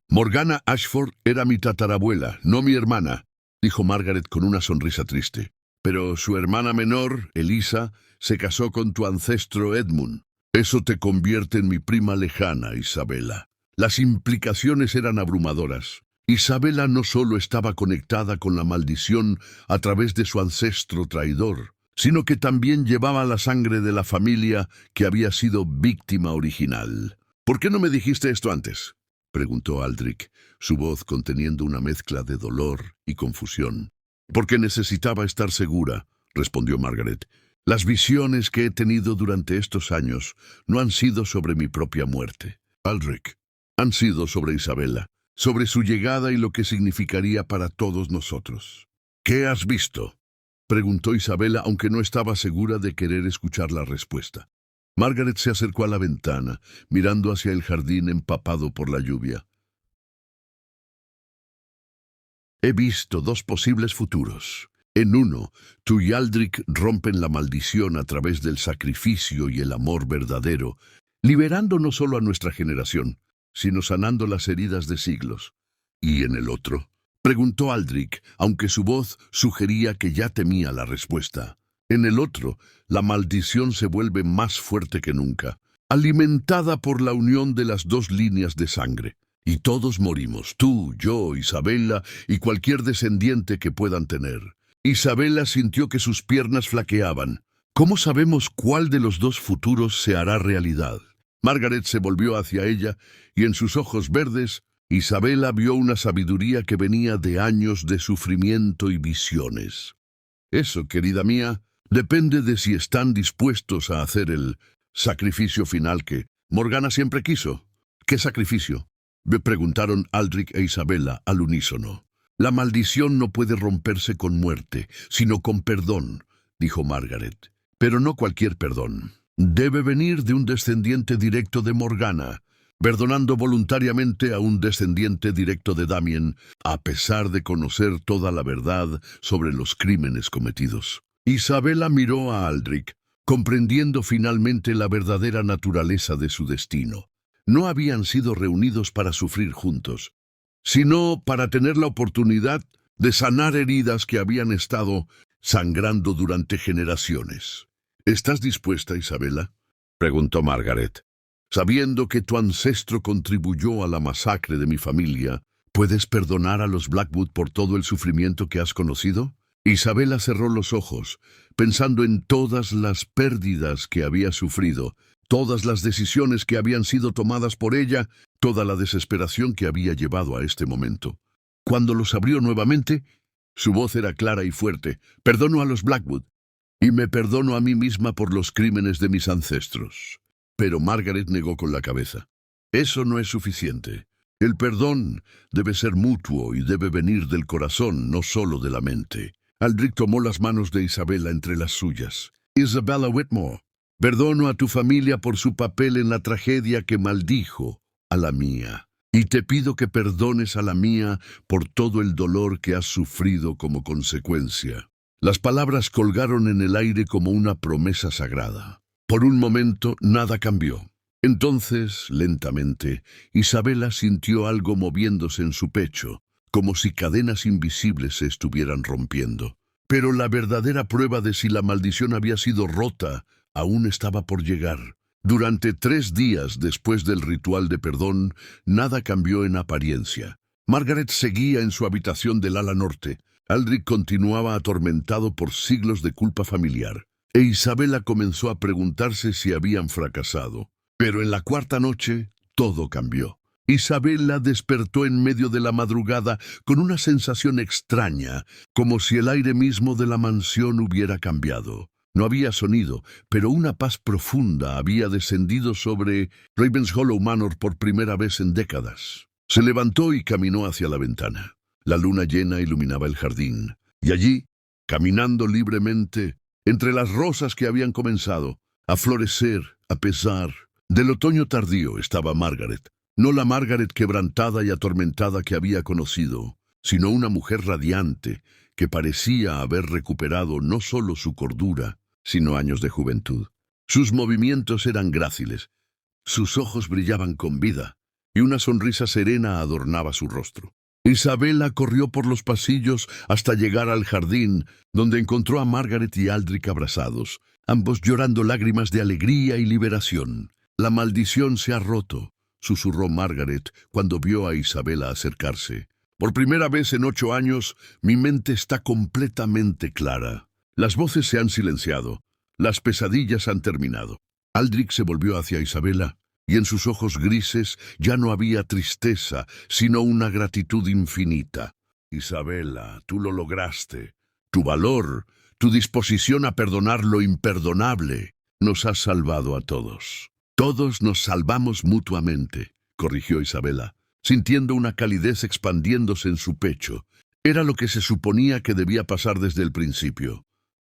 «Morgana Ashford era mi tatarabuela, no mi hermana», dijo Margaret con una sonrisa triste. «Pero su hermana menor, Elisa, se casó con tu ancestro Edmund. Eso te convierte en mi prima lejana, Isabela». Las implicaciones eran abrumadoras. Isabela no solo estaba conectada con la maldición a través de su ancestro traidor, sino que también llevaba la sangre de la familia que había sido víctima original. «¿Por qué no me dijiste esto antes?», preguntó Aldrich, su voz conteniendo una mezcla de dolor y confusión. «Porque necesitaba estar segura», respondió Margaret. «Las visiones que he tenido durante estos años no han sido sobre mi propia muerte, Aldrich. Han sido sobre Isabela, sobre su llegada y lo que significaría para todos nosotros». «¿Qué has visto?», preguntó Isabela, aunque no estaba segura de querer escuchar la respuesta. Margaret se acercó a la ventana, mirando hacia el jardín empapado por la lluvia. «He visto dos posibles futuros. En uno, tú y Aldrich rompen la maldición a través del sacrificio y el amor verdadero, liberando no solo a nuestra generación, sino sanando las heridas de siglos. ¿Y en el otro?», preguntó Aldrich, aunque su voz sugería que ya temía la respuesta. «En el otro, la maldición se vuelve más fuerte que nunca, alimentada por la unión de las dos líneas de sangre. Y todos morimos, tú, yo, Isabela y cualquier descendiente que puedan tener». Isabela sintió que sus piernas flaqueaban. «¿Cómo sabemos cuál de los dos futuros se hará realidad?». Margaret se volvió hacia ella y en sus ojos verdes, Isabela vio una sabiduría que venía de años de sufrimiento y visiones. Eso, querida mía, depende de si están dispuestos a hacer el sacrificio final que Morgana siempre quiso. ¿Qué sacrificio?, me preguntaron Aldrich e Isabella al unísono. La maldición no puede romperse con muerte, sino con perdón, dijo Margaret. Pero no cualquier perdón. Debe venir de un descendiente directo de Morgana, perdonando voluntariamente a un descendiente directo de Damien, a pesar de conocer toda la verdad sobre los crímenes cometidos. Isabella miró a Aldrich, comprendiendo finalmente la verdadera naturaleza de su destino. No habían sido reunidos para sufrir juntos, sino para tener la oportunidad de sanar heridas que habían estado sangrando durante generaciones. ¿Estás dispuesta, Isabella?, preguntó Margaret. Sabiendo que tu ancestro contribuyó a la masacre de mi familia, ¿puedes perdonar a los Blackwood por todo el sufrimiento que has conocido? Isabella cerró los ojos, pensando en todas las pérdidas que había sufrido, todas las decisiones que habían sido tomadas por ella, toda la desesperación que había llevado a este momento. Cuando los abrió nuevamente, su voz era clara y fuerte. Perdono a los Blackwood, y me perdono a mí misma por los crímenes de mis ancestros. Pero Margaret negó con la cabeza. Eso no es suficiente. El perdón debe ser mutuo y debe venir del corazón, no solo de la mente. Aldrich tomó las manos de Isabella entre las suyas. Isabella Whitmore, perdono a tu familia por su papel en la tragedia que maldijo a la mía. Y te pido que perdones a la mía por todo el dolor que has sufrido como consecuencia. Las palabras colgaron en el aire como una promesa sagrada. Por un momento nada cambió. Entonces, lentamente, Isabella sintió algo moviéndose en su pecho, como si cadenas invisibles se estuvieran rompiendo. Pero la verdadera prueba de si la maldición había sido rota aún estaba por llegar. Durante 3 días después del ritual de perdón, nada cambió en apariencia. Margaret seguía en su habitación del ala norte. Aldrich continuaba atormentado por siglos de culpa familiar. E Isabella comenzó a preguntarse si habían fracasado. Pero en la 4ª noche, todo cambió. Isabella despertó en medio de la madrugada con una sensación extraña, como si el aire mismo de la mansión hubiera cambiado. No había sonido, pero una paz profunda había descendido sobre Ravenshollow Manor por primera vez en décadas. Se levantó y caminó hacia la ventana. La luna llena iluminaba el jardín, y allí, caminando libremente, entre las rosas que habían comenzado a florecer a pesar del otoño tardío, estaba Margaret. No la Margaret quebrantada y atormentada que había conocido, sino una mujer radiante que parecía haber recuperado no solo su cordura, sino años de juventud. Sus movimientos eran gráciles, sus ojos brillaban con vida, y una sonrisa serena adornaba su rostro. Isabella corrió por los pasillos hasta llegar al jardín, donde encontró a Margaret y Aldrich abrazados, ambos llorando lágrimas de alegría y liberación. «La maldición se ha roto», susurró Margaret cuando vio a Isabella acercarse. «Por primera vez en 8 años, mi mente está completamente clara. Las voces se han silenciado, las pesadillas han terminado». Aldrich se volvió hacia Isabella, y en sus ojos grises ya no había tristeza, sino una gratitud infinita. «Isabella, tú lo lograste. Tu valor, tu disposición a perdonar lo imperdonable, nos ha salvado a todos». «Todos nos salvamos mutuamente», corrigió Isabella, sintiendo una calidez expandiéndose en su pecho. Era lo que se suponía que debía pasar desde el principio.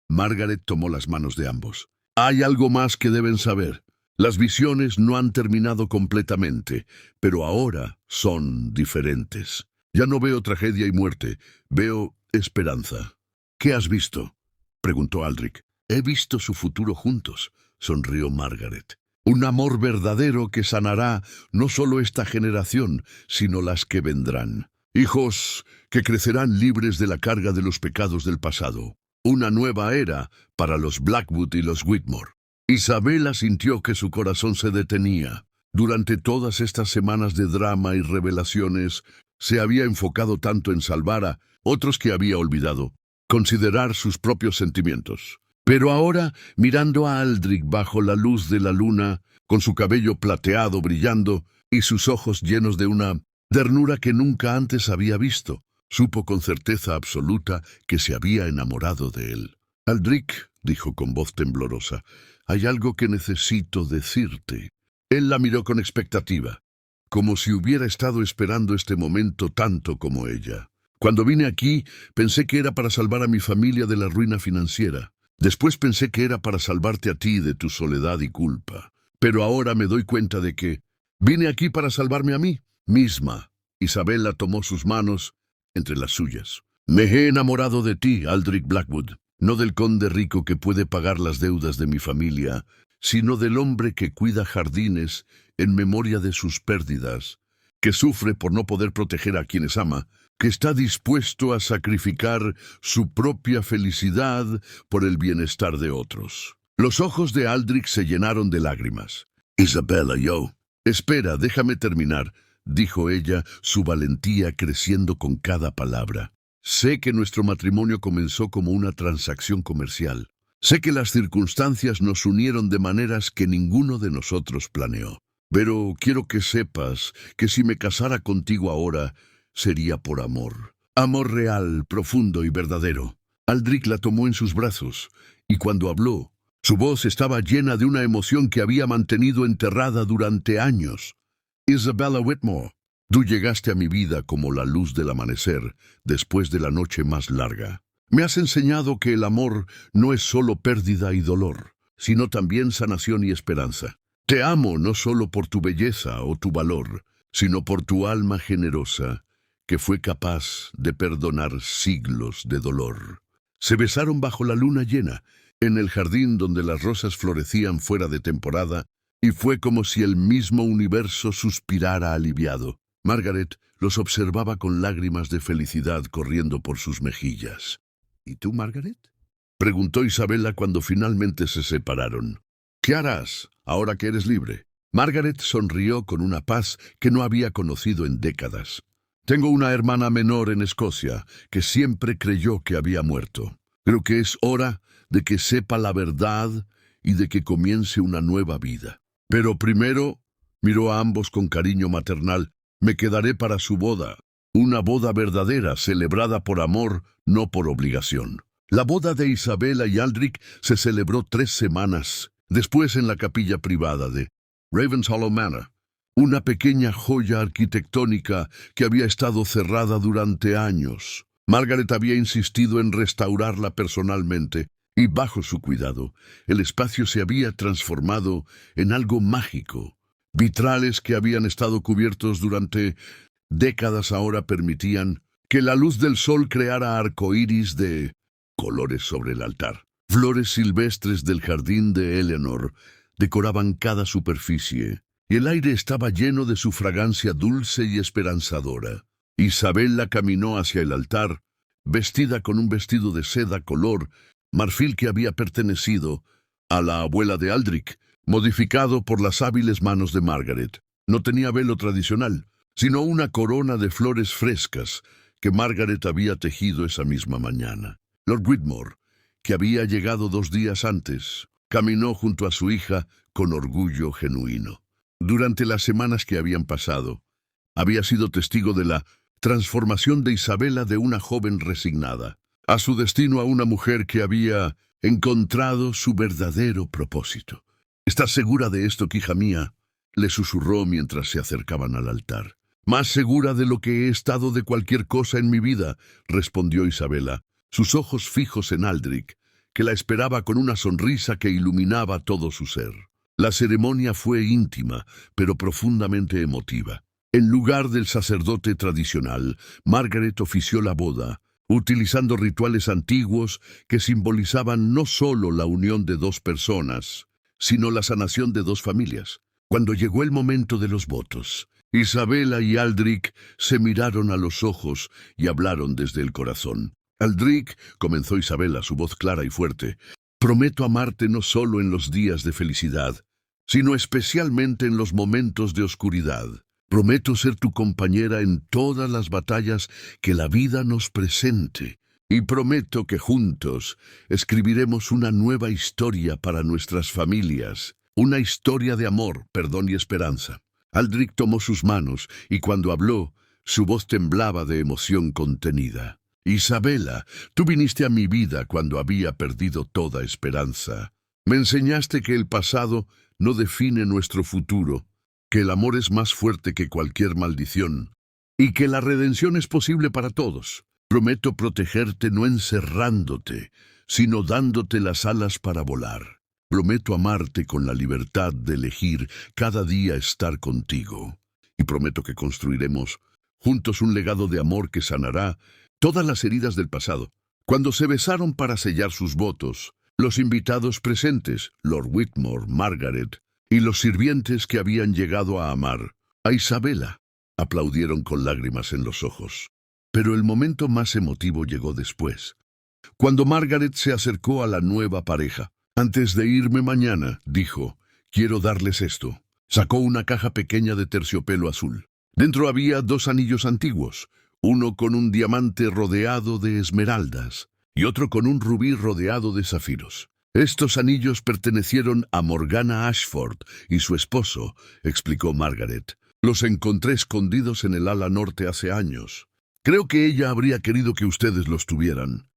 Margaret tomó las manos de ambos. «Hay algo más que deben saber. Las visiones no han terminado completamente, pero ahora son diferentes. Ya no veo tragedia y muerte, veo esperanza». «¿Qué has visto?», preguntó Aldrich. «He visto su futuro juntos», sonrió Margaret. «Un amor verdadero que sanará no solo esta generación, sino las que vendrán. Hijos que crecerán libres de la carga de los pecados del pasado. Una nueva era para los Blackwood y los Whitmore». Isabella sintió que su corazón se detenía. Durante todas estas semanas de drama y revelaciones, se había enfocado tanto en salvar a otros que había olvidado considerar sus propios sentimientos. Pero ahora, mirando a Aldrich bajo la luz de la luna, con su cabello plateado brillando y sus ojos llenos de una ternura que nunca antes había visto, Supo con certeza absoluta que se había enamorado de él. «Aldrich», dijo con voz temblorosa, «hay algo que necesito decirte». Él la miró con expectativa, como si hubiera estado esperando este momento tanto como ella. «Cuando vine aquí, pensé que era para salvar a mi familia de la ruina financiera. Después pensé que era para salvarte a ti de tu soledad y culpa. Pero ahora me doy cuenta de que vine aquí para salvarme a mí misma». Isabella tomó sus manos entre las suyas. «Me he enamorado de ti, Aldrich Blackwood, no del conde rico que puede pagar las deudas de mi familia, sino del hombre que cuida jardines en memoria de sus pérdidas, que sufre por no poder proteger a quienes ama, que está dispuesto a sacrificar su propia felicidad por el bienestar de otros». Los ojos de Aldrich se llenaron de lágrimas. «Isabella, yo...» «Espera, déjame terminar», dijo ella, su valentía creciendo con cada palabra. «Sé que nuestro matrimonio comenzó como una transacción comercial. Sé que las circunstancias nos unieron de maneras que ninguno de nosotros planeó. Pero quiero que sepas que si me casara contigo ahora, sería por amor. Amor real, profundo y verdadero». Aldrich la tomó en sus brazos, y cuando habló, su voz estaba llena de una emoción que había mantenido enterrada durante años. «Isabella Whitmore, tú llegaste a mi vida como la luz del amanecer después de la noche más larga. Me has enseñado que el amor no es solo pérdida y dolor, sino también sanación y esperanza. Te amo no solo por tu belleza o tu valor, sino por tu alma generosa, que fue capaz de perdonar siglos de dolor». Se besaron bajo la luna llena, en el jardín donde las rosas florecían fuera de temporada, y fue como si el mismo universo suspirara aliviado. Margaret los observaba con lágrimas de felicidad corriendo por sus mejillas. «¿Y tú, Margaret?», preguntó Isabella cuando finalmente se separaron. «¿Qué harás ahora que eres libre?». Margaret sonrió con una paz que no había conocido en décadas. «Tengo una hermana menor en Escocia que siempre creyó que había muerto. Creo que es hora de que sepa la verdad y de que comience una nueva vida. Pero primero», miró a ambos con cariño maternal, «me quedaré para su boda, una boda verdadera, celebrada por amor, no por obligación». La boda de Isabella y Aldrich se celebró 3 semanas después en la capilla privada de Ravenshollow Manor, una pequeña joya arquitectónica que había estado cerrada durante años. Margaret había insistido en restaurarla personalmente, y bajo su cuidado, el espacio se había transformado en algo mágico. Vitrales que habían estado cubiertos durante décadas ahora permitían que la luz del sol creara arcoíris de colores sobre el altar. Flores silvestres del jardín de Eleanor decoraban cada superficie, y el aire estaba lleno de su fragancia dulce y esperanzadora. Isabella caminó hacia el altar, vestida con un vestido de seda color marfil que había pertenecido a la abuela de Aldrich, modificado por las hábiles manos de Margaret. No tenía velo tradicional, sino una corona de flores frescas que Margaret había tejido esa misma mañana. Lord Whitmore, que había llegado 2 días antes, caminó junto a su hija con orgullo genuino. Durante las semanas que habían pasado, había sido testigo de la transformación de Isabella de una joven resignada a su destino a una mujer que había encontrado su verdadero propósito. «¿Estás segura de esto, hija mía?», le susurró mientras se acercaban al altar. «Más segura de lo que he estado de cualquier cosa en mi vida», respondió Isabella, sus ojos fijos en Aldrich, que la esperaba con una sonrisa que iluminaba todo su ser. La ceremonia fue íntima, pero profundamente emotiva. En lugar del sacerdote tradicional, Margaret ofició la boda, utilizando rituales antiguos que simbolizaban no solo la unión de 2 personas, sino la sanación de 2 familias. Cuando llegó el momento de los votos, Isabella y Aldrich se miraron a los ojos y hablaron desde el corazón. «Aldrich», comenzó Isabella, su voz clara y fuerte, «prometo amarte no solo en los días de felicidad, sino especialmente en los momentos de oscuridad. Prometo ser tu compañera en todas las batallas que la vida nos presente, y prometo que juntos escribiremos una nueva historia para nuestras familias, una historia de amor, perdón y esperanza». Aldrich tomó sus manos y cuando habló, Su voz temblaba de emoción contenida. Isabela, tú viniste a mi vida cuando había perdido toda esperanza. Me enseñaste que el pasado no define nuestro futuro, que el amor es más fuerte que cualquier maldición, y que la redención es posible para todos. Prometo protegerte no encerrándote, sino dándote las alas para volar. Prometo amarte con la libertad de elegir cada día estar contigo. Y prometo que construiremos juntos un legado de amor que sanará todas las heridas del pasado. Cuando se besaron para sellar sus votos, los invitados presentes, Lord Whitmore, Margaret y los sirvientes que habían llegado a amar a Isabela, aplaudieron con lágrimas en los ojos. Pero el momento más emotivo llegó después, cuando Margaret se acercó a la nueva pareja. Antes de irme mañana, dijo, quiero darles esto. Sacó una caja pequeña de terciopelo azul. Dentro había 2 anillos antiguos, uno con un diamante rodeado de esmeraldas y otro con un rubí rodeado de zafiros. Estos anillos pertenecieron a Morgana Ashford y su esposo, explicó Margaret. Los encontré escondidos en el ala norte hace años. Creo que ella habría querido que ustedes los tuvieran,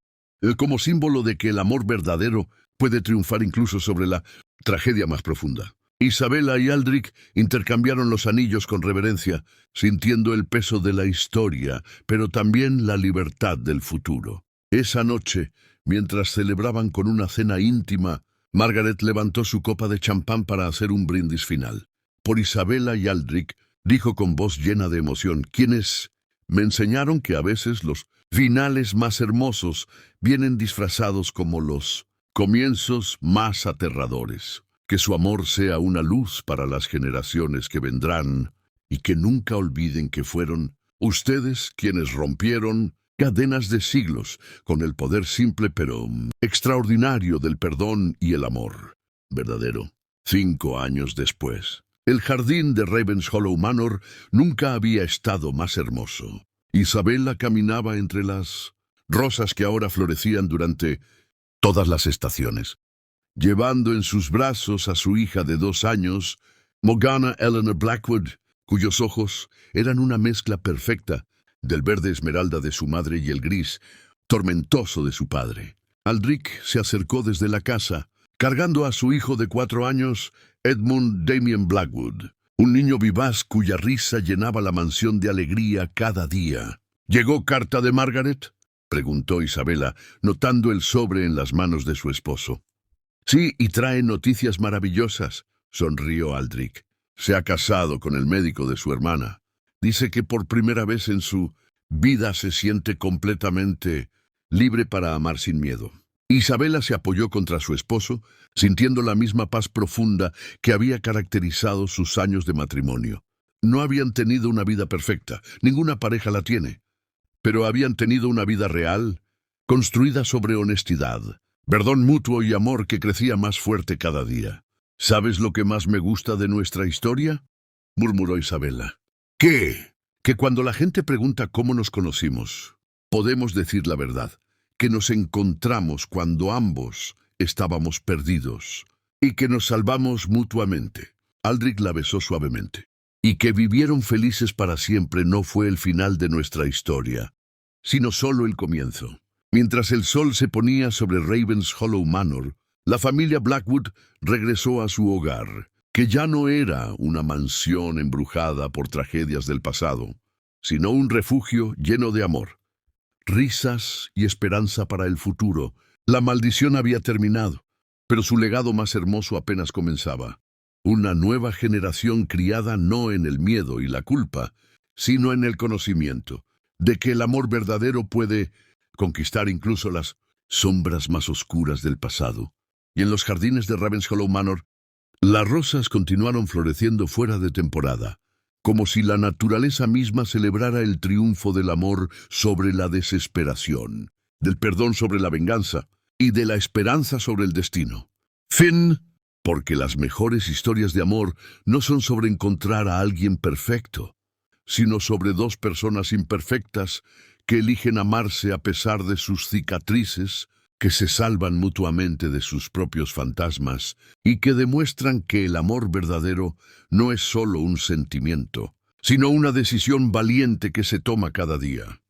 como símbolo de que el amor verdadero puede triunfar incluso sobre la tragedia más profunda. Isabela y Aldrich intercambiaron los anillos con reverencia, sintiendo el peso de la historia, pero también la libertad del futuro. Esa noche, mientras celebraban con una cena íntima, Margaret levantó su copa de champán para hacer un brindis final. Por Isabela y Aldrich, dijo con voz llena de emoción, quienes me enseñaron que a veces los finales más hermosos vienen disfrazados como los comienzos más aterradores. Que su amor sea una luz para las generaciones que vendrán y que nunca olviden que fueron ustedes quienes rompieron cadenas de siglos con el poder simple pero extraordinario del perdón y el amor verdadero. 5 años después, el jardín de Ravenshollow Manor nunca había estado más hermoso. Isabela caminaba entre las rosas que ahora florecían durante todas las estaciones, llevando en sus brazos a su hija de 2 años, Morgana Eleanor Blackwood, cuyos ojos eran una mezcla perfecta del verde esmeralda de su madre y el gris tormentoso de su padre. Aldrich se acercó desde la casa, cargando a su hijo de 4 años, Edmund Damien Blackwood, un niño vivaz cuya risa llenaba la mansión de alegría cada día. ¿Llegó carta de Margaret?, preguntó Isabela, notando el sobre en las manos de su esposo. Sí, y trae noticias maravillosas, sonrió Aldrich. Se ha casado con el médico de su hermana. Dice que por primera vez en su vida se siente completamente libre para amar sin miedo. Isabela se apoyó contra su esposo, sintiendo la misma paz profunda que había caracterizado sus años de matrimonio. No habían tenido una vida perfecta, ninguna pareja la tiene, pero habían tenido una vida real, construida sobre honestidad, perdón mutuo y amor que crecía más fuerte cada día. ¿Sabes lo que más me gusta de nuestra historia?, murmuró Isabela. ¿Qué? Que cuando la gente pregunta cómo nos conocimos, podemos decir la verdad, que nos encontramos cuando ambos estábamos perdidos y que nos salvamos mutuamente. Aldrich la besó suavemente. Y que vivieron felices para siempre no fue el final de nuestra historia, sino solo el comienzo. Mientras el sol se ponía sobre Ravenshollow Manor, la familia Blackwood regresó a su hogar, que ya no era una mansión embrujada por tragedias del pasado, sino un refugio lleno de amor, risas y esperanza para el futuro. La maldición había terminado, pero su legado más hermoso apenas comenzaba. Una nueva generación criada no en el miedo y la culpa, sino en el conocimiento de que el amor verdadero puede conquistar incluso las sombras más oscuras del pasado. Y en los jardines de Ravenshollow Manor, las rosas continuaron floreciendo fuera de temporada, como si la naturaleza misma celebrara el triunfo del amor sobre la desesperación, del perdón sobre la venganza y de la esperanza sobre el destino. Fin. Porque las mejores historias de amor no son sobre encontrar a alguien perfecto, sino sobre 2 personas imperfectas que eligen amarse a pesar de sus cicatrices, que se salvan mutuamente de sus propios fantasmas y que demuestran que el amor verdadero no es solo un sentimiento, sino una decisión valiente que se toma cada día.